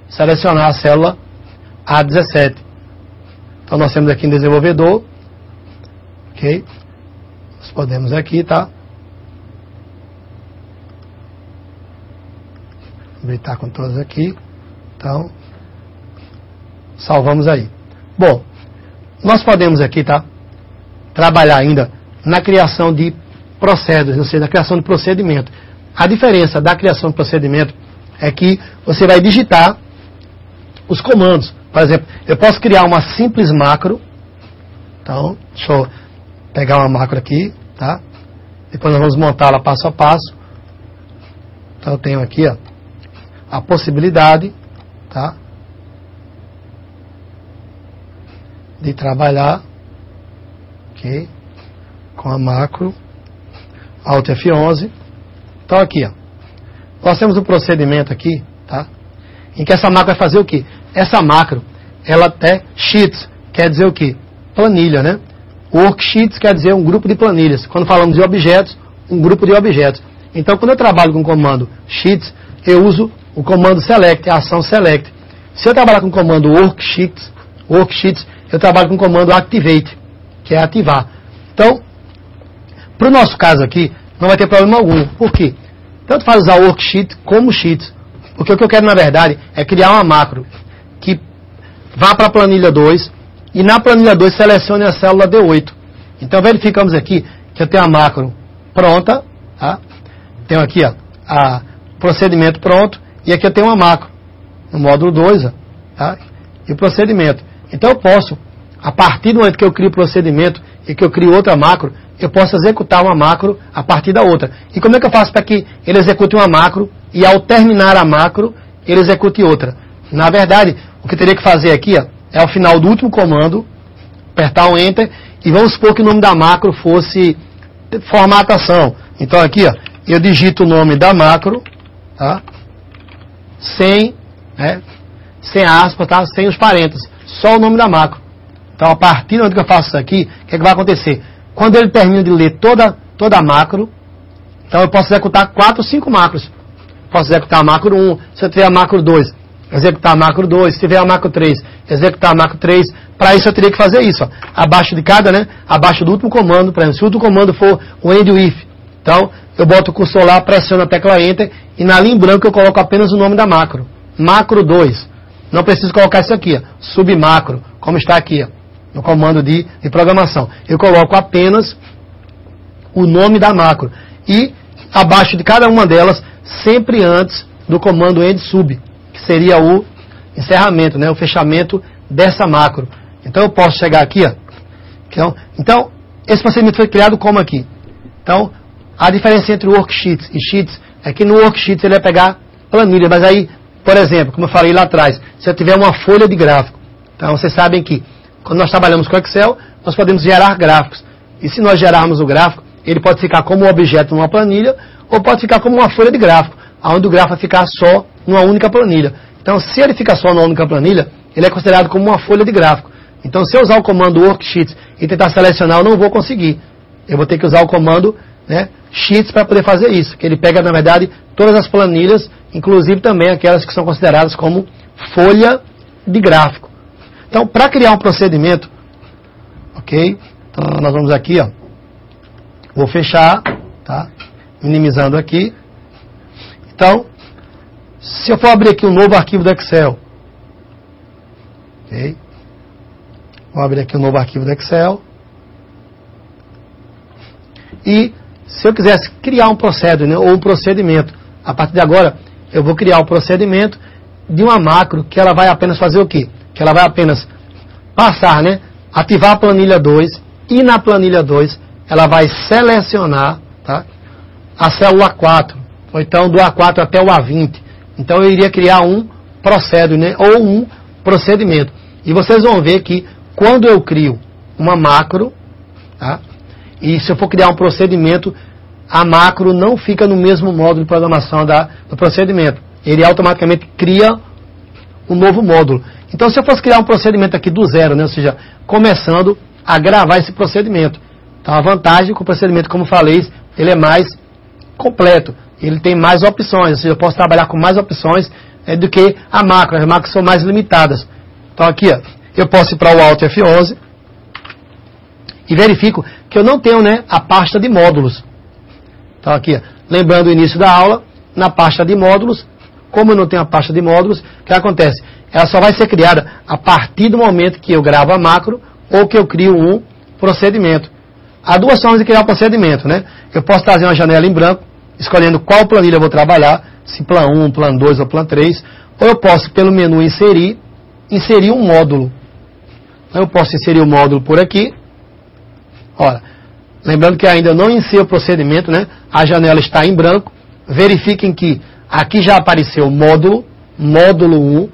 selecionar a célula A17. Então nós temos aqui em desenvolvedor, ok? Nós podemos aqui, tá? Habilitar com todas aqui. Então, salvamos aí. Bom, nós podemos aqui, tá? Trabalhar ainda na criação de processos, ou seja, na criação de procedimento. A diferença da criação de procedimento é que você vai digitar os comandos. Por exemplo, eu posso criar uma simples macro. Então, deixa eu pegar uma macro aqui, tá? Depois nós vamos montá-la passo a passo. Então eu tenho aqui, ó, a possibilidade, tá? De trabalhar, ok? Com a macro Alt F11. Então aqui, ó, nós temos um procedimento aqui, tá? Em que essa macro vai fazer o quê? Essa macro, ela é sheets, quer dizer o quê? Planilha, né? Worksheets quer dizer um grupo de planilhas. Quando falamos de objetos, um grupo de objetos. Então, quando eu trabalho com o comando sheets, eu uso o comando select, a ação select. Se eu trabalhar com o comando worksheets, eu trabalho com o comando activate, que é ativar. Então, para o nosso caso aqui, não vai ter problema algum. Por quê? Tanto faz usar worksheet como sheets. Porque o que eu quero, na verdade, é criar uma macro que vá para a planilha 2 e na planilha 2 selecione a célula D8. Então, verificamos aqui que eu tenho a macro pronta, tá? Tenho aqui, ó, a procedimento pronto e aqui eu tenho uma macro no módulo 2, ó, tá? E o procedimento. Então, eu posso, a partir do momento que eu crio o procedimento e que eu crio outra macro, eu posso executar uma macro a partir da outra. E como é que eu faço para que ele execute uma macro e ao terminar a macro, ele execute outra? Na verdade, o que eu teria que fazer aqui, ó, é ao final do último comando, apertar um Enter, e vamos supor que o nome da macro fosse formatação. Então aqui, ó, eu digito o nome da macro, tá? Sem aspas, tá? Sem os parênteses, só o nome da macro. Então a partir do momento que eu faço isso aqui, o que é que vai acontecer? Quando ele termina de ler toda a macro, então eu posso executar 4 ou 5 macros. Posso executar a macro 1, se eu tiver a macro 2, executar a macro 2, se tiver a macro 3, executar a macro 3. Para isso eu teria que fazer isso, ó. Abaixo de cada, né? Abaixo do último comando, por exemplo, se o último comando for o end if, então eu boto o cursor lá, pressiono a tecla Enter e na linha em branco eu coloco apenas o nome da macro. Macro 2. Não preciso colocar isso aqui, ó, submacro, como está aqui, ó, no comando de programação. Eu coloco apenas o nome da macro. E abaixo de cada uma delas, sempre antes do comando end sub, que seria o encerramento, né, o fechamento dessa macro. Então eu posso chegar aqui, ó. Então, esse procedimento foi criado como aqui? Então, a diferença entre worksheets e sheets é que no worksheets ele vai pegar planilha, mas aí, por exemplo, como eu falei lá atrás, se eu tiver uma folha de gráfico, então vocês sabem que quando nós trabalhamos com Excel, nós podemos gerar gráficos. E se nós gerarmos o gráfico, ele pode ficar como um objeto numa planilha, ou pode ficar como uma folha de gráfico, onde o gráfico vai ficar só numa única planilha. Então, se ele ficar só numa única planilha, ele é considerado como uma folha de gráfico. Então, se eu usar o comando worksheets e tentar selecionar, eu não vou conseguir. Eu vou ter que usar o comando, né, sheets para poder fazer isso, que ele pega, na verdade, todas as planilhas, inclusive também aquelas que são consideradas como folha de gráfico. Então, para criar um procedimento, ok? Então, nós vamos aqui, ó. Vou fechar, tá? Minimizando aqui. Então, se eu for abrir aqui um novo arquivo do Excel, ok? Vou abrir aqui um novo arquivo do Excel. E se eu quisesse criar um processo, né, ou um procedimento, a partir de agora, eu vou criar um procedimento de uma macro que ela vai apenas fazer o quê? Que ela vai apenas passar, né, ativar a planilha 2 e na planilha 2 ela vai selecionar, tá, a célula 4, ou então do A4 até o A20. Então eu iria criar um processo, né, ou um procedimento. E vocês vão ver que quando eu crio uma macro, tá, e se eu for criar um procedimento, a macro não fica no mesmo módulo de programação do procedimento. Ele automaticamente cria um novo módulo. Então, se eu fosse criar um procedimento aqui do zero, né, ou seja, começando a gravar esse procedimento. Então, a vantagem com o procedimento, como falei, ele é mais completo. Ele tem mais opções, ou seja, eu posso trabalhar com mais opções do que a macro. As macros são mais limitadas. Então aqui, ó, eu posso ir para o Alt F11 e verifico que eu não tenho, né, a pasta de módulos. Então aqui, ó, lembrando o início da aula, na pasta de módulos, como eu não tenho a pasta de módulos, o que acontece? Ela só vai ser criada a partir do momento que eu gravo a macro ou que eu crio um procedimento. Há duas formas de criar um procedimento, né? Eu posso trazer uma janela em branco, escolhendo qual planilha eu vou trabalhar, se plan 1, plan 2 ou plan 3, ou eu posso, pelo menu inserir um módulo. Então, eu posso inserir o módulo por aqui. Ora, lembrando que ainda não iniciei o procedimento, né? A janela está em branco. Verifiquem que aqui já apareceu o módulo 1.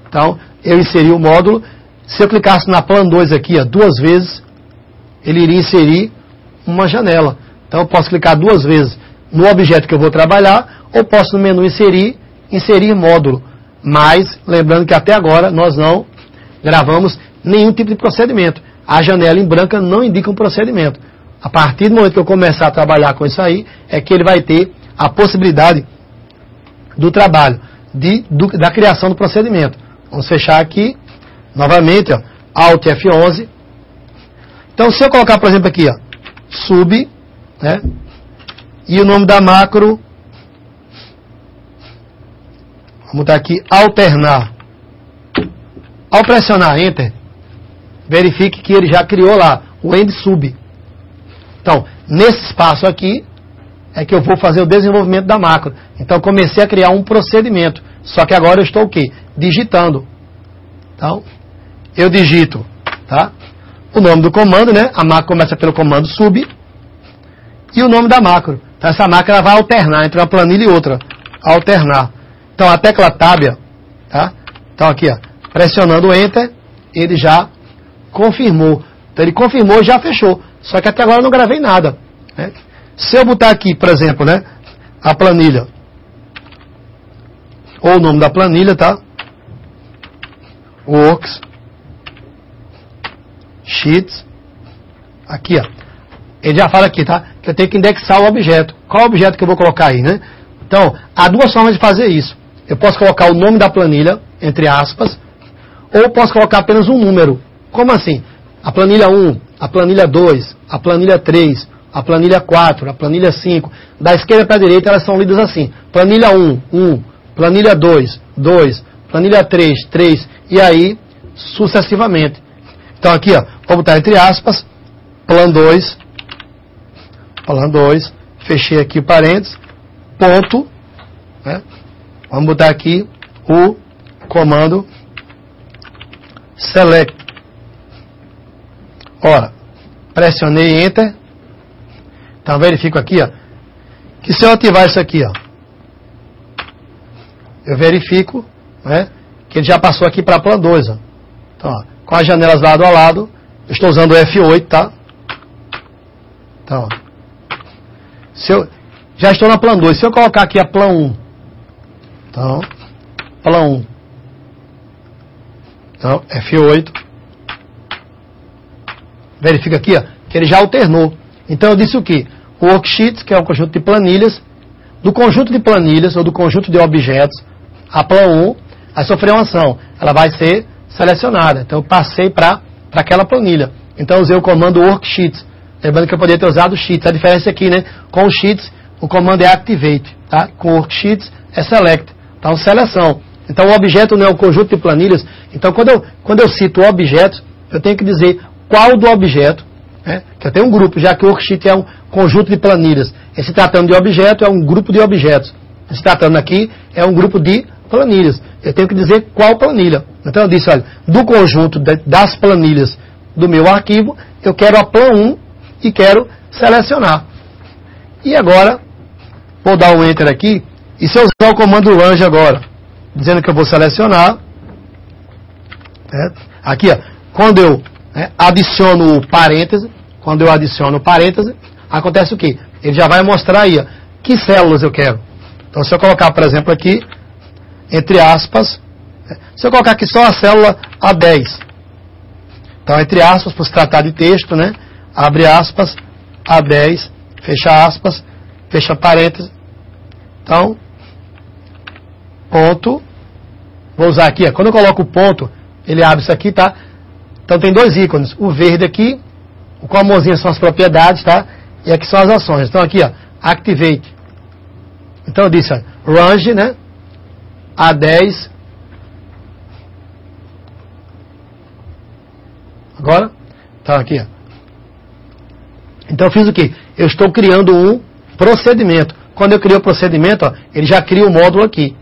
Então, eu inseri o módulo. Se eu clicasse na plan 2 aqui, ó, duas vezes, ele iria inserir uma janela. Então, eu posso clicar duas vezes no objeto que eu vou trabalhar, ou posso no menu inserir módulo. Mas, lembrando que até agora nós não gravamos nenhum tipo de procedimento. A janela em branca não indica um procedimento. A partir do momento que eu começar a trabalhar com isso aí, é que ele vai ter a possibilidade do trabalho, da criação do procedimento. Vamos fechar aqui, novamente, ó, Alt F11. Então, se eu colocar, por exemplo, aqui, ó, sub, né, e o nome da macro, vamos botar aqui, alternar. Ao pressionar Enter, verifique que ele já criou lá o end sub. Então, nesse espaço aqui, é que eu vou fazer o desenvolvimento da macro. Então, comecei a criar um procedimento. Só que agora eu estou o quê? Digitando. Então, eu digito, tá? O nome do comando, né? A macro começa pelo comando sub. E o nome da macro. Então, essa macro ela vai alternar entre uma planilha e outra. Alternar. Então, a tecla Tab, tá? Então, aqui, ó, pressionando o Enter, ele já confirmou. Então, ele confirmou e já fechou. Só que até agora eu não gravei nada, né? Se eu botar aqui, por exemplo, né, a planilha, ou o nome da planilha, tá? Works, Sheets, aqui, ó. Ele já fala aqui, tá? Que eu tenho que indexar o objeto. Qual objeto que eu vou colocar aí, né? Então, há duas formas de fazer isso. Eu posso colocar o nome da planilha, entre aspas, ou posso colocar apenas um número. Como assim? A planilha 1, a planilha 2, a planilha 3, a planilha 4, a planilha 5. Da esquerda para a direita elas são lidas assim. Planilha 1, 1. Planilha 2, 2. Planilha 3, 3. E aí, sucessivamente. Então aqui, ó, vou botar entre aspas, plan 2. Plan 2. Fechei aqui o parênteses. Ponto. Né? Vamos botar aqui o comando select. Ora, pressionei Enter. Então verifico aqui, ó, que se eu ativar isso aqui, ó, eu verifico, né, que ele já passou aqui para a plan 2, ó. Então, ó, com as janelas lado a lado, eu estou usando o F8, tá? Então, ó, já estou na plan 2. Se eu colocar aqui a plan 1, então, plan 1, então, F8, verifica aqui, ó, que ele já alternou. Então eu disse o quê? O worksheet, que é um conjunto de planilhas, do conjunto de planilhas ou do conjunto de objetos, a plan 1 vai sofrer uma ação. Ela vai ser selecionada. Então eu passei para aquela planilha. Então eu usei o comando worksheet. Lembrando que eu poderia ter usado sheets. A diferença aqui, né? Com o sheets, o comando é activate. Tá? Com worksheets é select. Então seleção. Então o objeto não é um conjunto de planilhas. Então quando eu cito o objeto, eu tenho que dizer qual do objeto, né? Que eu tenho um grupo, já que o worksheet é um conjunto de planilhas. E se tratando de objeto, é um grupo de objetos. E se tratando aqui, é um grupo de planilhas. Eu tenho que dizer qual planilha. Então eu disse, olha, do conjunto das planilhas do meu arquivo, eu quero a plan 1 e quero selecionar. E agora, vou dar um Enter aqui, e se eu usar o comando range agora, dizendo que eu vou selecionar, né? Aqui, ó, quando eu adiciono o parêntese, acontece o quê? Ele já vai mostrar aí, ó, que células eu quero. Então, se eu colocar, por exemplo, aqui, entre aspas, se eu colocar aqui só a célula A10, então, entre aspas, por se tratar de texto, né? Abre aspas, A10, fecha aspas, fecha parêntese. Então, ponto, Vou usar aqui, ó. Quando eu coloco o ponto, ele abre isso aqui, tá? Então tem dois ícones. O verde aqui, o com a mãozinha são as propriedades, tá? E aqui são as ações. Então aqui, ó, Activate. Então eu disse, ó, range, né? A10. Agora? Então aqui, ó. Então eu fiz o quê? Eu estou criando um procedimento. Quando eu crio o procedimento, ó, ele já cria o módulo aqui.